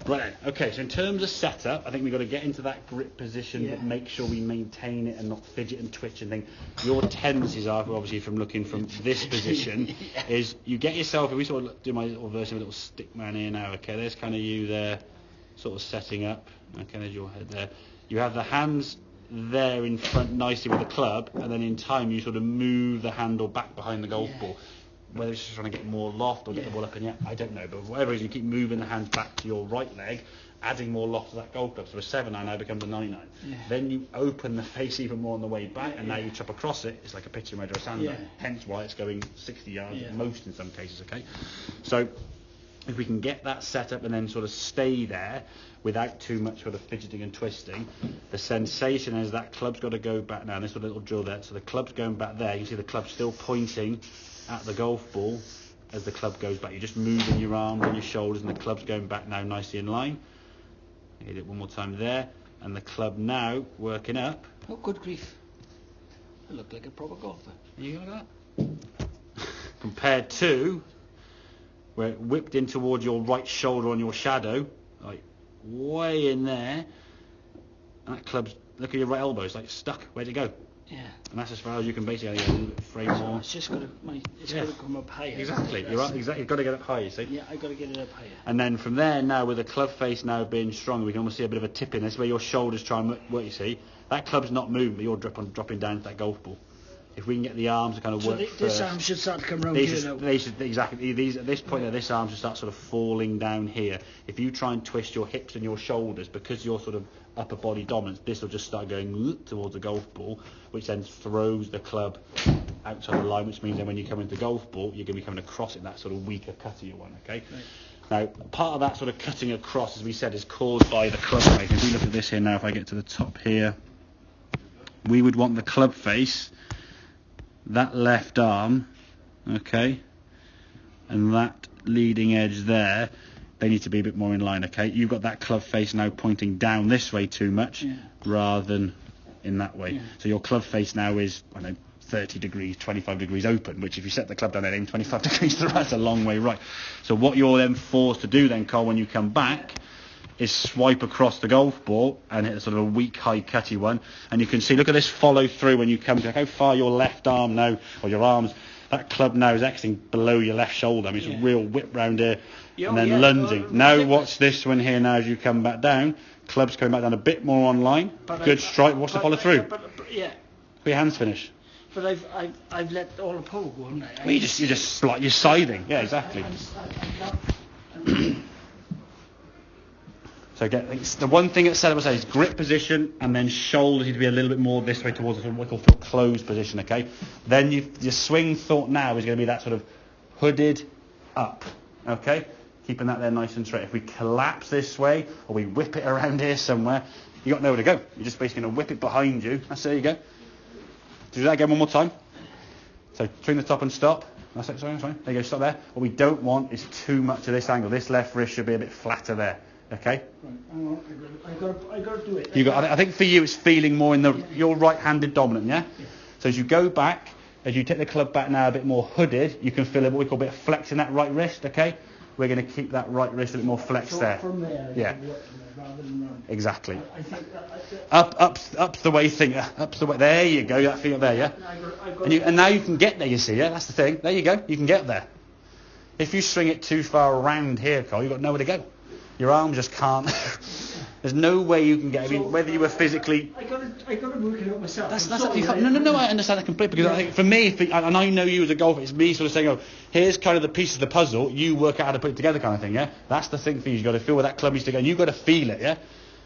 Right then. Okay, so in terms of setup, I think we've got to get into that grip position, but make sure we maintain it and not fidget and twitch and things. Your tendencies are, obviously, from looking from this position, is you get yourself, if we sort of do my little version of a little stick man here now, okay, there's kind of you there, sort of setting up, okay, there's your head there. You have the hands there in front nicely with the club, and then in time you sort of move the handle back behind the golf ball. Whether it's just trying to get more loft or get the ball up in the air, I don't know. But for whatever reason, you keep moving the hands back to your right leg, adding more loft to that golf club. So a 7-iron now becomes a 9-iron. Yeah. Then you open the face even more on the way back, and now you chop across it. It's like a pitching wedge or a sand line. Hence why it's going 60 yards at most in some cases, okay? So if we can get that set up and then sort of stay there without too much sort of fidgeting and twisting, the sensation is that club's got to go back now. And this little drill there. So the club's going back there. You can see the club still pointing at the golf ball as the club goes back. You're just moving your arms and your shoulders, and the club's going back now nicely in line. Hit it one more time there, and the club now working up. Oh, good grief. I look like a proper golfer. You like that? Compared to where it whipped in towards your right shoulder on your shadow, like way in there, and that club's, look at your right elbow, it's like stuck. Where'd it go? Yeah. And that's as far as you can basically get a little bit frame more. It's just got to come up higher. Exactly. You're right. Exactly. You've got to get it up high. You see. Yeah, I've got to get it up higher. And then from there now, with the club face now being stronger, we can almost see a bit of a tip in this where your shoulders try and work. You see, that club's not moving, but you're dropping down to that golf ball. If we can get the arms to kind of work first. This arm should start to come round here now. They should, exactly. At this point, this arm should start sort of falling down here. If you try and twist your hips and your shoulders, because you're sort of upper body dominant, this will just start going towards the golf ball, which then throws the club outside the line, which means then when you come into golf ball, you're going to be coming across it, that sort of weaker, cuttier one, okay? Right. Now, part of that sort of cutting across, as we said, is caused by the club face. If we look at this here now, if I get to the top here, we would want the club face, that left arm, okay, and that leading edge there, they need to be a bit more in line, okay? You've got that club face now pointing down this way too much rather than in that way. Yeah. So your club face now is, I don't know, 30 degrees, 25 degrees open, which if you set the club down there in 25 degrees to the right, that's a long way right. So what you're then forced to do then, Carl, when you come back, is swipe across the golf ball and hit a sort of a weak, high, cutty one. And you can see, look at this follow through when you come to how far your left arm now, or your arms, that club now is exiting below your left shoulder. I mean, it's a real whip round here and then lunging. Now watch this one here now as you come back down. Club's coming back down a bit more on line. Good strike. Watch the follow through. Where your hands finish. But I've let all the pull go, haven't I? Well, you're siding. Yeah, exactly. So again, the one thing that setup is grip position, and then shoulders need to be a little bit more this way towards the what we call closed position, okay? Then your swing thought now is going to be that sort of hooded up, okay? Keeping that there nice and straight. If we collapse this way, or we whip it around here somewhere, you got nowhere to go. You're just basically going to whip it behind you. There you go. Do that again one more time. So between the top and stop. That's it, sorry. There you go, stop there. What we don't want is too much of this angle. This left wrist should be a bit flatter there. Okay. I got to do it. I think for you, it's feeling more in your right-handed dominant, yeah? So as you go back, as you take the club back now a bit more hooded, you can feel what we call a bit of flex in that right wrist. Okay. We're going to keep that right wrist a bit more flexed there. From there. Rather than run. Exactly. I think up the way finger, up the way. There you go. That finger there, yeah. And now you can get there. You see, yeah. That's the thing. There you go. You can get there. If you swing it too far around here, Carl, you've got nowhere to go. Your arm just can't. There's no way you can get. I mean, whether you were physically. I got to work it out myself. No. I understand that completely, because I think for me, and I know you as a golfer, it's me sort of saying, "Oh, here's kind of the piece of the puzzle. You work out how to put it together," kind of thing. Yeah, that's the thing for you. You've got to feel where that club needs to go, and you've got to feel it. Yeah,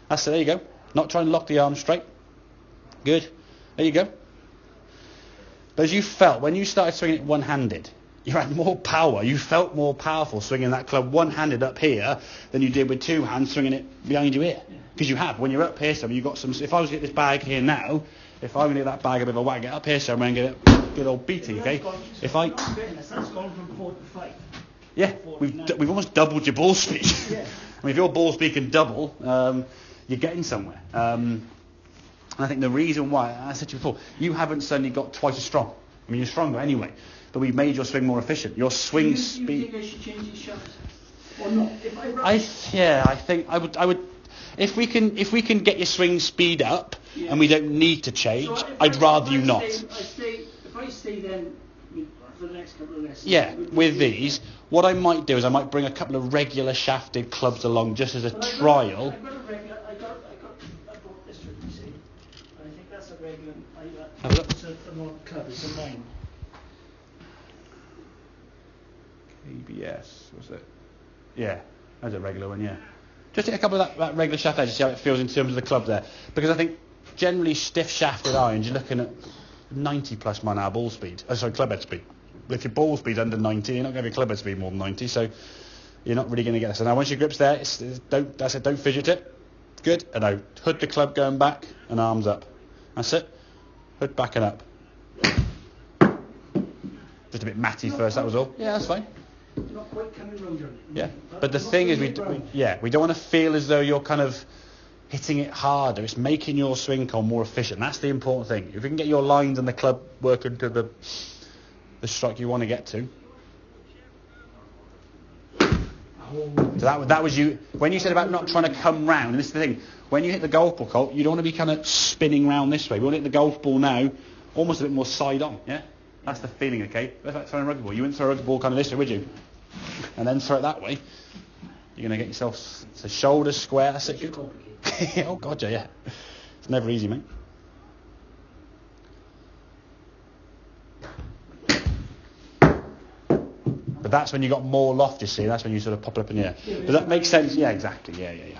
that's it. There you go. Not trying to lock the arm straight. Good. There you go. But as you felt when you started swinging it one-handed, you had more power. You felt more powerful swinging that club one-handed up here than you did with two hands swinging it behind you here. Because you have. When you're up here somewhere, you've got some. If I was to get this bag here now, if I'm going to get that bag a bit of a whack, get up here somewhere and get a good old beating, okay? If I. That's gone from 4 to 5. Yeah, we've almost doubled your ball speed. Yeah. I mean, if your ball speed can double, you're getting somewhere. And I think the reason why, I said to you before, you haven't suddenly got twice as strong. I mean, you're stronger anyway. But we've made your swing more efficient. Your swing speed. Do you think I should change these shots? Or not? I think I would. If we can get your swing speed up, Yeah. and we don't need to change, So if I'd rather you not. if I stay then for the next couple of lessons. Yeah, with these, what I might do is I might bring a couple of regular shafted clubs along just as a trial. I've got a regular. I bought this one, you see. And I think that's a regular. Have a look. It's a more club. It's a mine. ABS, was it? Yeah, that's a regular one, yeah. Just take a couple of that regular shaft edge to see how it feels in terms of the club there. Because I think generally stiff shafted irons, you're looking at 90 plus mile an hour ball speed. Club head speed. If your ball speed's under 90, you're not going to have your club head speed more than 90, so you're not really going to get this. So now once your grip's there, don't fidget it. Good. And now hood the club going back and arms up. That's it. Hood back and up. Just a bit matty first, that was all. Yeah, that's fine. Not quite coming round on it. Yeah, but the thing is, we don't want to feel as though you're kind of hitting it harder. It's making your swing call more efficient. That's the important thing. If we can get your lines and the club working to the strike you want to get to. So that was you. When you said about not trying to come round, and this is the thing. When you hit the golf ball, Colt, you don't want to be kind of spinning round this way. We want to hit the golf ball now, almost a bit more side on. Yeah, that's the feeling. Okay, that's like throwing a rugby ball. You wouldn't throw a rugby ball kind of this way, would you? And then throw it that way. You're going to get yourself the shoulders square. That's it. Good. Oh God, yeah. It's never easy, mate. But that's when you got more loft, you see. That's when you sort of pop it up in the air. Does that make sense? Yeah, exactly. Yeah.